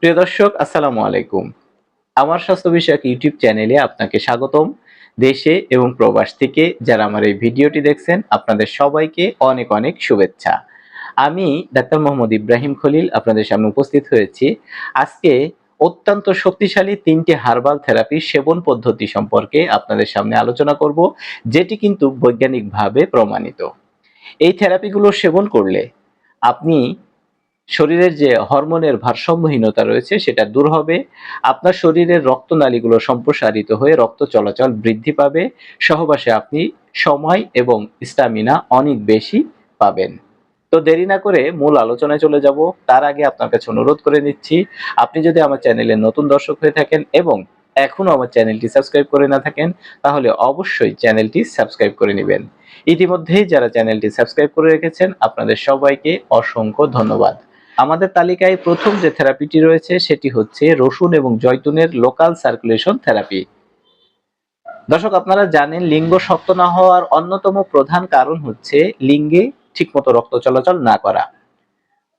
প্রিয় দর্শক, আসসালামু আলাইকুম। আমার স্বাস্থ্য বিষয়ক ইউটিউব চ্যানেলে আপনাকে স্বাগতম। দেশে এবং প্রবাস থেকে যারা আমার এই ভিডিওটি দেখছেন, আপনাদের সবাইকে অনেক অনেক শুভেচ্ছা। আমি ডাক্তার মোহাম্মদ ইব্রাহিম খলিল আপনাদের সামনে উপস্থিত হয়েছি। আজকে অত্যন্ত শক্তিশালী ৩টি হার্বাল থেরাপি সেবন পদ্ধতি সম্পর্কে আপনাদের সামনে আলোচনা করব, যেটি কিন্তু বৈজ্ঞানিকভাবে প্রমাণিত। এই থেরাপিগুলো সেবন করলে আপনি শরীরের যে হরমোনের ভারসাম্যহীনতা রয়েছে সেটা দূর হবে। আপনার শরীরের রক্তনালীগুলো সম্প্রসারিত হয়ে রক্ত চলাচল বৃদ্ধি পাবে। সহবাসে আপনি সময় এবং স্ট্যামিনা অনেক বেশি পাবেন। তো দেরি না করে মূল আলোচনায় চলে যাব। তার আগে আপনার কাছে অনুরোধ করে নিচ্ছি, আপনি যদি আমার চ্যানেলের নতুন দর্শক হয়ে থাকেন এবং এখনো আমার চ্যানেলটি সাবস্ক্রাইব করে না থাকেন, তাহলে অবশ্যই চ্যানেলটি সাবস্ক্রাইব করে নেবেন। ইতিমধ্যেই যারা চ্যানেলটি সাবস্ক্রাইব করে রেখেছেন, আপনাদের সবাইকে অসংখ্য ধন্যবাদ। আমাদের তালিকায় প্রথম যে থেরাপিটি রয়েছে সেটি হচ্ছে রসুন এবং জয়তুনের লোকাল সার্কুলেশন থেরাপি। দর্শক, আপনারা জানেন লিঙ্গ শক্ত না হওয়ার অন্যতম প্রধান কারণ হচ্ছে লিঙ্গে ঠিকমতো রক্ত চলাচল না করা।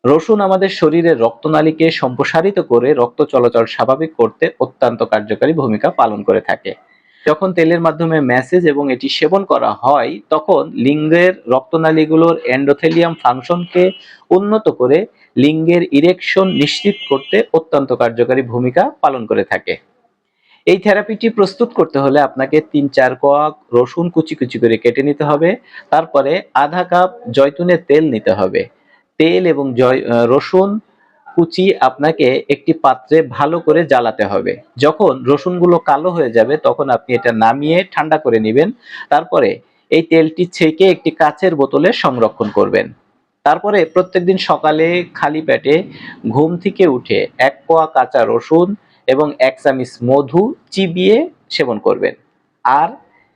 রসুন আমাদের শরীরের রক্তনালীকে সম্প্রসারিত করে রক্ত চলাচল স্বাভাবিক করতে অত্যন্ত কার্যকারী ভূমিকা পালন করে থাকে। যখন তেলের মাধ্যমে ম্যাসেজ এবং এটি সেবন করা হয়, তখন লিঙ্গের রক্তনালীগুলোর এন্ডোথেলিয়াম ফাংশনকে উন্নত করে লিঙ্গের ইরেকশন নিশ্চিত করতে অত্যন্ত কার্যকারী ভূমিকা পালন করে থাকে। এই থেরাপিটি প্রস্তুত করতে হলে আপনাকে ৩-৪ কোয়া রসুন কুচি কুচি করে কেটে নিতে হবে। তারপরে আধা কাপ জয়তুনের তেল নিতে হবে। তেল এবং রসুন কুচি আপনাকে একটি পাত্রে ভালো করে জ্বালাতে হবে। যখন রসুনগুলো কালো হয়ে যাবে তখন আপনি এটা নামিয়ে ঠান্ডা করে নেবেন। তারপরে এই তেলটি ছেঁকে একটি কাচের বোতলে সংরক্ষণ করবেন। তারপরে প্রত্যেকদিন সকালে খালি পেটে ঘুম থেকে উঠে ১ কোয়া কাঁচা রসুন এবং ১ চামচ মধু চিবিয়ে সেবন করবেন। আর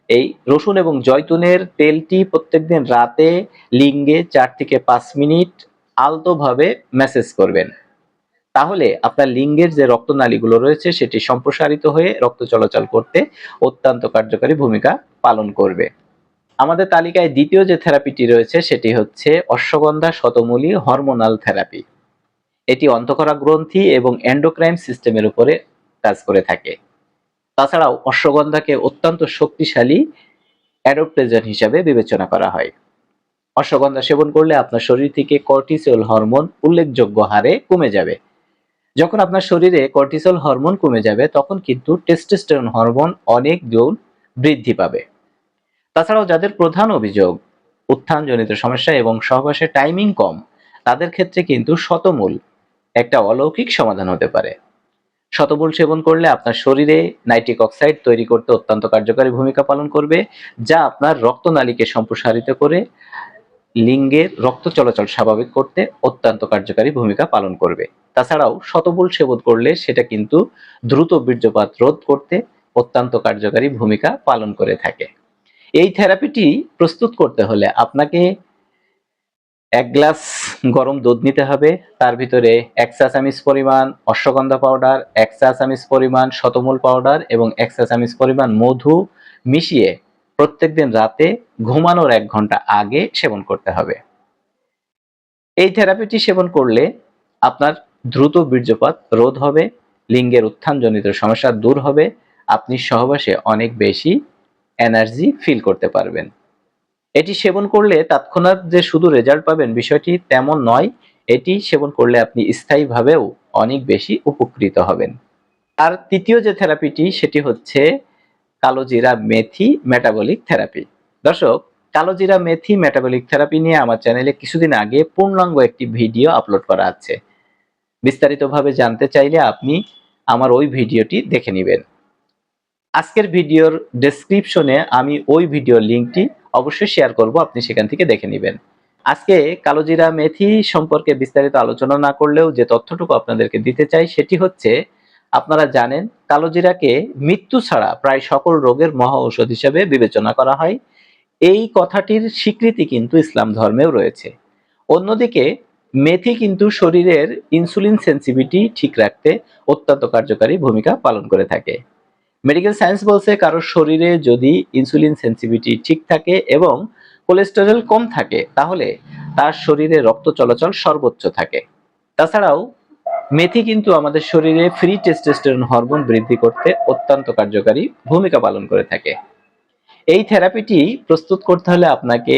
এই রসুন এবং জয়তুনের তেলটি প্রত্যেকদিন রাতে লিঙ্গে ৪ থেকে ৫ মিনিট আলতোভাবে ম্যাসেজ করবেন। তাহলে আপনার লিঙ্গের যে রক্তনালীগুলো রয়েছে সেটি সম্প্রসারিত হয়ে রক্ত চলাচল করতে অত্যন্ত কার্যকারী ভূমিকা পালন করবে। আমাদের তালিকায় দ্বিতীয় যে থেরাপিটি রয়েছে সেটি হচ্ছে অশ্বগন্ধা শতমূলী হরমোনাল থেরাপি। এটি অন্তঃক্ষরা গ্রন্থি এবং এন্ডোক্রাইন সিস্টেমের উপরে কাজ করে থাকে। তাছাড়াও অশ্বগন্ধাকে অত্যন্ত শক্তিশালী অ্যাডপ্টোজেন হিসাবে বিবেচনা করা হয়। অশ্বগন্ধা সেবন করলে আপনার শরীর থেকে কর্টিসল হরমোন উল্লেখযোগ্য হারে কমে যাবে। যখন আপনার শরীরে কর্টিসল হরমোন কমে যাবে তখন কিন্তু টেস্টোস্টেরন হরমোন অনেক গুণ বৃদ্ধি পাবে। তাছাড়াও যাদের প্রধান অভিযোগ উত্থানজনিত সমস্যা এবং সহবাসের টাইমিং কম, তাদের ক্ষেত্রে কিন্তু শতমূল একটা অলৌকিক সমাধান হতে পারে। শতমূল সেবন করলে আপনার শরীরে নাইট্রিক অক্সাইড তৈরি করতে অত্যন্ত কার্যকারী ভূমিকা পালন করবে, যা আপনার রক্তনালীকে সম্প্রসারিত করে লিঙ্গের রক্ত চলাচল স্বাভাবিক করতে অত্যন্ত কার্যকারী ভূমিকা পালন করবে। তাছাড়াও শতমূল সেবন করলে সেটা কিন্তু দ্রুত বীর্যপাত রোধ করতে অত্যন্ত কার্যকারী ভূমিকা পালন করে থাকে। এই থেরাপিটি প্রস্তুত করতে হলে আপনাকে ১ গ্লাস গরম দুধ নিতে হবে। তার ভিতরে ১ চা চামচ পরিমাণ অশ্বগন্ধা পাউডার, ১ চা চামচ পরিমাণ শতমূল পাউডার এবং ১ চা চামচ পরিমাণ মধু মিশিয়ে প্রত্যেকদিন রাতে ঘুমানোর ১ ঘন্টা আগে সেবন করতে হবে। এই থেরাপিটি সেবন করলে আপনার দ্রুত বীর্যপাত রোধ হবে, লিঙ্গের উত্থানজনিত সমস্যা দূর হবে, আপনি সহবাসে অনেক বেশি এনার্জি ফিল করতে পারবেন। এটি সেবন করলে তৎক্ষণাৎ যে শুধু রেজাল্ট পাবেন বিষয়টি তেমন নয়, এটি সেবন করলে আপনি স্থায়ীভাবেও অনেক বেশি উপকৃত হবেন। আর তৃতীয় যে থেরাপিটি সেটি হচ্ছে কালোজিরা মেথি মেটাবলিক থেরাপি। দর্শক, কালোজিরা মেথি মেটাবলিক থেরাপি নিয়ে আমার চ্যানেলে কিছুদিন আগে পূর্ণাঙ্গ একটি ভিডিও আপলোড করা আছে। বিস্তারিতভাবে জানতে চাইলে আপনি আমার ওই ভিডিওটি দেখে নেবেন। আজকের ভিডিওর ডেসক্রিপশনে আমি ওই ভিডিওর লিঙ্কটি অবশ্যই শেয়ার করব, আপনি সেখান থেকে দেখে নেবেন। আজকে কালোজিরা মেথি সম্পর্কে বিস্তারিত আলোচনা না করলেও যে তথ্যটুকু আপনাদেরকে দিতে চাই সেটি হচ্ছে, আপনারা জানেন কালোজিরাকে মৃত্যু ছাড়া প্রায় সকল রোগের মহা ঔষধ হিসেবে বিবেচনা করা হয়। এই কথাটির স্বীকৃতি কিন্তু ইসলাম ধর্মেও রয়েছে। অন্যদিকে মেথি কিন্তু শরীরের ইনসুলিন সেন্সিটিভিটি ঠিক রাখতে অত্যন্ত কার্যকারী ভূমিকা পালন করে থাকে। মেডিকেল সায়েন্স বলছে কারোর শরীরে যদি ইনসুলিন সেন্সিটিভিটি ঠিক থাকে এবং কোলেস্টেরল কম থাকে তাহলে তার শরীরে রক্ত চলাচল সর্বোচ্চ থাকে। তাছাড়াও মেথি কিন্তু আমাদের শরীরে ফ্রি টেস্টোস্টেরন হরমোন বৃদ্ধি করতে অত্যন্ত কার্যকারী ভূমিকা পালন করে থাকে। এই থেরাপিটি প্রস্তুত করতে হলে আপনাকে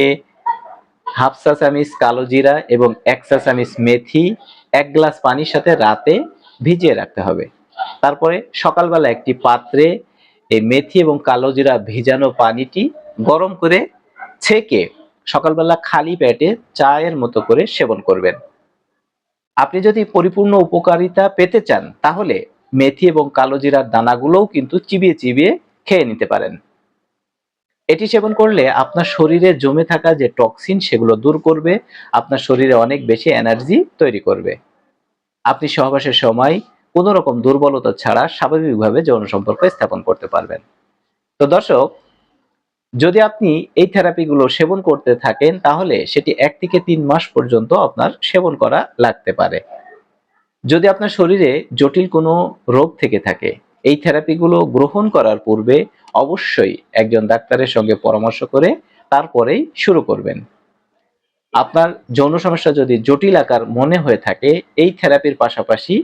হাফ চা চামচ কালো জিরা এবং 1 চা চামচ মেথি 1 গ্লাস পানির সাথে রাতে ভিজিয়ে রাখতে হবে। তারপরে সকালবেলা একটি পাত্রে এই মেথি এবং কালো জিরা ভিজানো পানিটি গরম করে ছেঁকে সকালবেলা খালি পেটে চায়ের মতো করে সেবন করবেন। আপনি যদি পরিপূর্ণ উপকারিতা পেতে চান তাহলে মেথি এবং কালো জিরার দানাগুলোও কিন্তু চিবিয়ে চিবিয়ে খেয়ে নিতে পারেন। এটি সেবন করলে আপনার শরীরে জমে থাকা যে টক্সিন সেগুলো দূর করবে, আপনার শরীরে অনেক বেশি এনার্জি তৈরি করবে। আপনি সহবাসের সময় কোনো রকম দুর্বলতা ছাড়া স্বাভাবিকভাবে যৌন সম্পর্ক স্থাপন করতে পারবেন। তো দর্শক, যদি আপনি এই থেরাপিগুলো সেবন করতে থাকেন তাহলে সেটি 1 থেকে 3 মাস পর্যন্ত আপনার সেবন করা লাগতে পারে। যদি আপনার শরীরে জটিল কোনো রোগ থেকে থাকে, এই থেরাপিগুলো গ্রহণ করার পূর্বে অবশ্যই একজন ডাক্তারের সঙ্গে পরামর্শ করে তারপরেই শুরু করবেন। আপনার যৌন সমস্যা যদি জটিল আকার মনে হয়ে থাকে, এই থেরাপির পাশাপাশি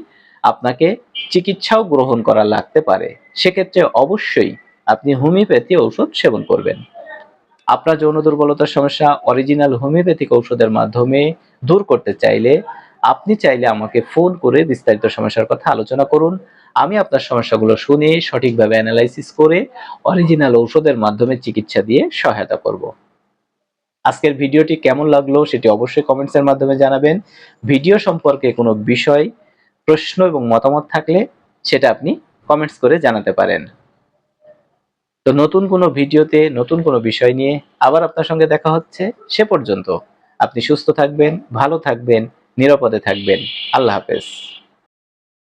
আপনাকে চিকিৎসাও গ্রহণ করা লাগতে পারে। সেক্ষেত্রে অবশ্যই আপনি হোমিওপ্যাথি ঔষধ সেবন করবেন। আপনার যৌন দুর্বলতার সমস্যা অরিজিনাল হোমিওপ্যাথিক ঔষধের মাধ্যমে দূর করতে চাইলে আপনি চাইলে আমাকে ফোন করে বিস্তারিত সমস্যার কথা আলোচনা করুন। আমি আপনার সমস্যাগুলো শুনে সঠিকভাবে অ্যানালাইসিস করে অরিজিনাল ঔষধের মাধ্যমে চিকিৎসা দিয়ে সহায়তা করব। আজকের ভিডিওটি কেমন লাগলো সেটি অবশ্যই কমেন্টসের মাধ্যমে জানাবেন। ভিডিও সম্পর্কে কোনো বিষয়, প্রশ্ন এবং মতামত থাকলে সেটা আপনি কমেন্টস করে জানাতে পারেন। তো নতুন কোনো ভিডিওতে নতুন কোনো বিষয় নিয়ে আবার আপনার সঙ্গে দেখা হচ্ছে। সে পর্যন্ত আপনি সুস্থ থাকবেন, ভালো থাকবেন, নিরাপদে থাকবেন। আল্লাহ হাফেজ।